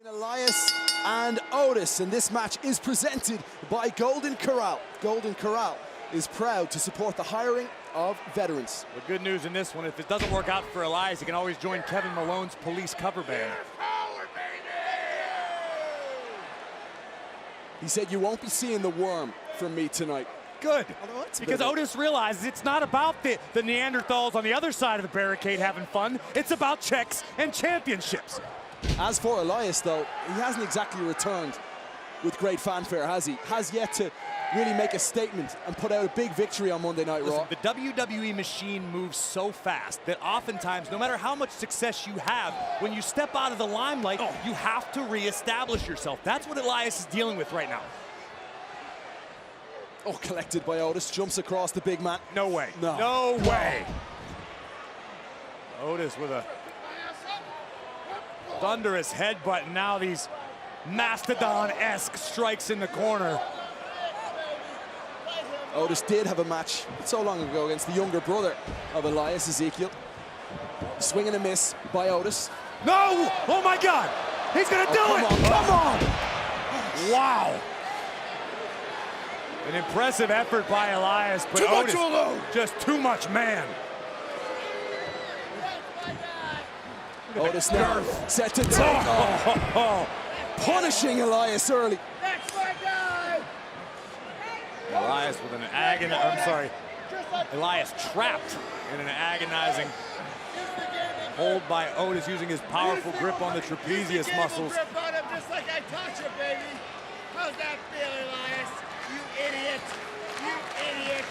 Elias and Otis, and this match is presented by Golden Corral. Golden Corral is proud to support the hiring of veterans. The good news in this one, if it doesn't work out for Elias, he can always join Kevin Malone's Police cover band. He said, "You won't be seeing the worm from me tonight." Good, because Otis realizes it's not about the Neanderthals on the other side of the barricade having fun. It's about checks and championships. As for Elias, though, he hasn't exactly returned with great fanfare, has he? Has yet to really make a statement and put out a big victory on Monday Night Raw. The WWE machine moves so fast that oftentimes, no matter how much success you have, when you step out of the limelight, you have to reestablish yourself. That's what Elias is dealing with right now. Oh, collected by Otis, jumps across the big man. No way. No way. Otis with a thunderous headbutt. Now these Mastodon-esque strikes in the corner. Otis did have a match not so long ago against the younger brother of Elias, Ezekiel. Swing and a miss by Otis. No! Oh my God! He's gonna do it! Come on! Wow! An impressive effort by Elias, but Otis just too much man. Otis now set to take punishing Elias early. Elias with an Elias trapped in an agonizing hold by Otis, using his powerful grip on the trapezius muscles. Just like I taught you, baby. How's that feel, Elias? You idiot. You idiot.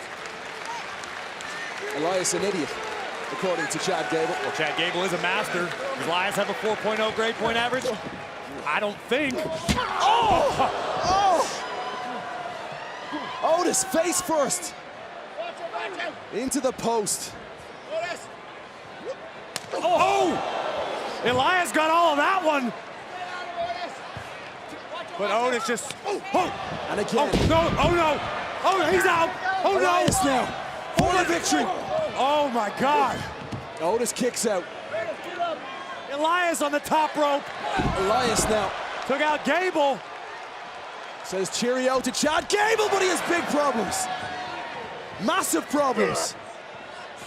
Elias an idiot, according to Chad Gable. Well, Chad Gable is a master. Does Elias have a 4.0 grade point average? I don't think. Otis face first into the post. Elias got all of that one. But Otis just, and again. Oh, he's out. Oh, Elias now for the victory. Oh my God. Otis kicks out. Elias on the top rope. Elias now took out Gable. Says cheerio to Chad Gable, but he has big problems. Massive problems.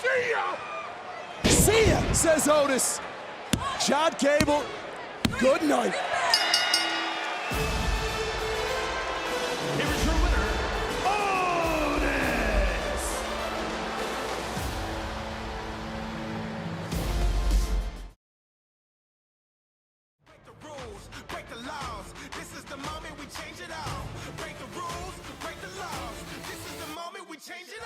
See ya! See ya, says Otis. Chad Gable, good night. Here is your winner, Otis! Break the rules, break the laws. This is the moment we change it all. Break the rules, break the laws. This is the moment we change it all.